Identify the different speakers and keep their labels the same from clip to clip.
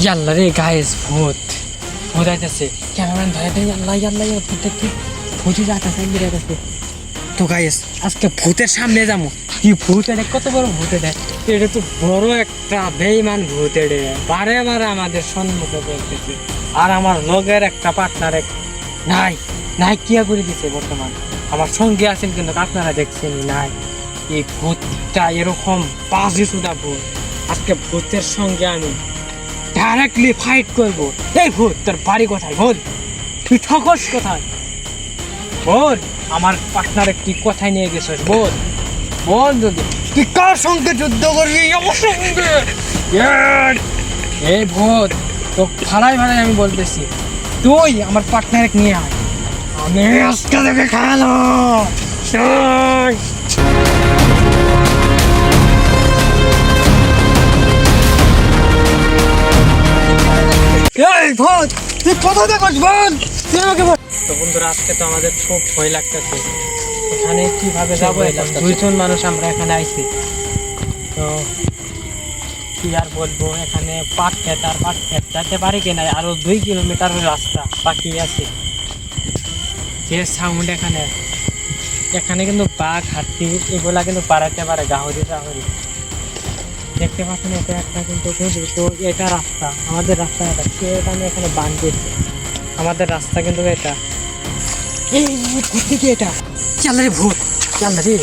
Speaker 1: ইয়াল্লা রে গাইস, ভূত ভূত আইতাছে। ক্যামেরাম্যান ধরে দেয়। ইয়াল্লা ইয়াল্লা ইয়াল্লা, ভূত দেখতে ভূতই যাইতাছে, একদিকে যাইতাছে। তো গাইস আজকে ভূতের সামনে যাবো। কি ভূত এটা, কত বড় ভূত এটা! এটা তো বড় একটা বেঈমান ভূত। এটা বারে বারে আমাদের সম্মুখে করতেছে। আর আমার লগের একটা পার্টনার নাই নাই কিয়া করে দিছে। বর্তমান আমার সঙ্গে আছেন কিন্তু আপনারা দেখছেন নাই। এই ভূতটা এরকম বাজে সুদা ভূত। আজকে ভূতের সঙ্গে আমি ডাইরেক্টলি ফাইট করব। এই ভূত, তোর বাড়ি কোথায় বল? তুই থাকস কোথায় বল? আমার পার্টনার একটি কোথায় নিয়ে গেছিস বল? বল যদি তুই কার সঙ্গে যুদ্ধ করবি? আমার সঙ্গে। এই ভূত, তো ভাড়াই আমি বলতেছি, তুই আমার পার্টনার নিয়ে আয়। আমি আজকে তোকে খাওয়ালো। এই ভূত, তুই কোথায় দেখছ বল? তুই আমাকে বল। তো বন্ধুরা, আজকে তো আমাদের খুব ভয় লাগতেছে। এখানে কিভাবে যাবো? দুইজন মানুষ আমরা এখানে আইছি। তো কি আর বলবো, এখানে পাট খেত আর পাট খেত যেতে পারি কিনা। আরো 2 কিলোমিটারের রাস্তা বাকি আছে। যে সাউন্ড এখানে এখানে কিন্তু বাঘ, হাতি এগুলা কিন্তু পারাতে পারে, গাহরি টাহরি। দেখতে পাচ্ছেন এটা একটা কিন্তু। তো এটা রাস্তা, আমাদের রাস্তা এটা। এটা আমি এখানে বাঁধতেছি, আমাদের রাস্তা কিন্তু এটা। এই ঘুরতে কি এটা? চাল্লা রে ভূত, চাল্লা রে।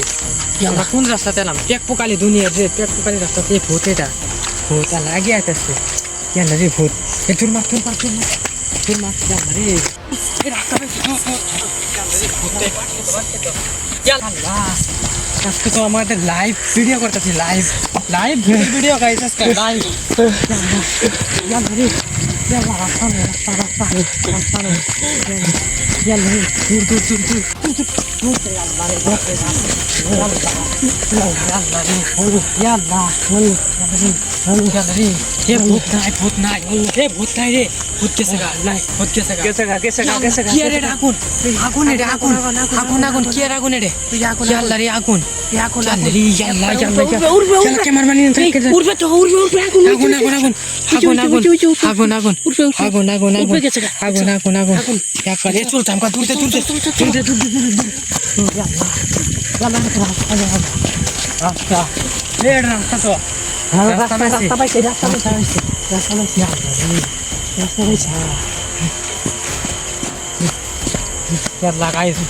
Speaker 1: আমরা কোন রাস্তাতে এলাম? টেকপোকালি দুনিয়ার যে টেকপোকালি রাস্তাতে ভূত। এটা ভূত লাগে আসতেছে। চাল্লা রে ভূত, এ তোর মাছ, তোর মাছ, তোর মাছ, তোর মাছ। চাল্লা রে এই রাস্তা আজকে তো আমাদের লাইভ ভিডিও করতেছি। লাইভ লাইভ ভিডিও গাইস আজকে লাইভ।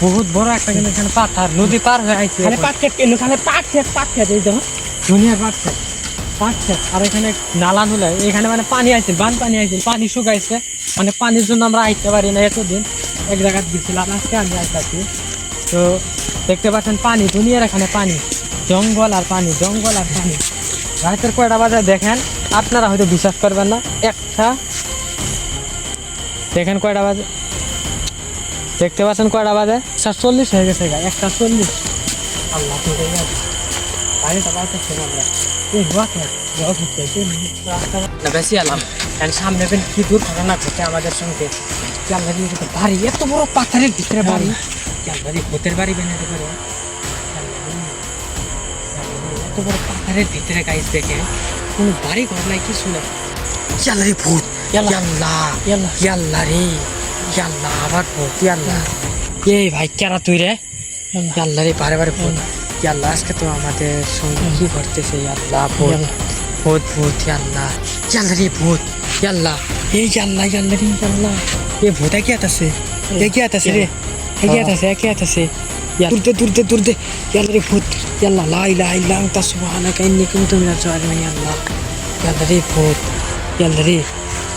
Speaker 1: বহুত বড় একটা কিন্তু এখানে পাথর নদী পার হয়ে আইছে। দুনিয়ার পাট। আর এখানে নালা নুলা, এখানে মানে পানি আছে, বান পানি আছে, পানি শুকাইছে। মানে পানির জন্য আমরা আইতে পারি না। এতদিন এক জায়গায় গেছিলাম, আজকে আমি আইতাছি। তো দেখতে পাচ্ছেন পানি, দুনিয়ার এখানে পানি, জঙ্গল আর পানি, জঙ্গল আর পানি। রাতের কয়টা বাজে দেখেন, আপনারা হয়তো বিশ্বাস করবেন না। একটা দেখেন কয়টা বাজে, দেখতে পাচ্ছেন কয়টা বাজে? 7:40 হয়ে গেছে। 1:40। আল্লাহ বেশি আলাম। সামনে কি দুর্ঘটনা ঘটে আমাদের সঙ্গে। বাড়ি এত বড় পাথরের ভিতরে বাড়ি, ভূতের বাড়ি বানাতে পারে। এত বড় পাথরের ভিতরে গাইস, দেখে কোনো বাড়ি ঘর নাই, কিছু নাই। ইয়াল্লা রে ভূত, ইয়াল্লা ইয়াল্লা রে ইয়াল্লা, আবার ভূত। ইয়াল্লা এই ভাই, কেরা তুই রে? ইয়াল্লা রে, বারে বারে ভূত। ইয়াল্লা আজকে তো আমাদের সঙ্গে কি ঘটতেছে? ইয়াল্লা ভূত ভূত ভূত। ইয়াল্লা ইয়াল্লা রে ভূত, ইয়াল্লা এই ইয়াল্লা ইয়াল্লা রে ইয়াল্লা। এ ভূত একে আতাছে, একে আতাছে রে, একে আতাছে, একে আতাছে। দূরতে ইয়াল্লা রে ভূত। ইয়াল্লা লা ইলাহা ইল্লা আনতা সুবহানাকা ইন্নী কুনতু মিনাজ জালিমিন। ইয়াল্লা ইয়াল্লা রে ভূত, ইয়াল্লা রে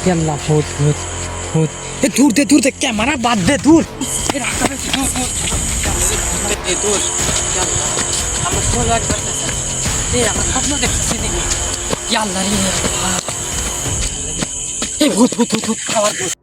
Speaker 1: ইয়াল্লা ভূত ভূত ভূত। এ দূরতে ক্যামেরা বাদ দে, দূর। এই রাস্তা দূর। আমার সোজা করতেছে, আমার স্বপ্ন দেখতেছি নাকি? ইয়াল্লা রে, এই ভূত ভূত ভূত, আবার ভূত।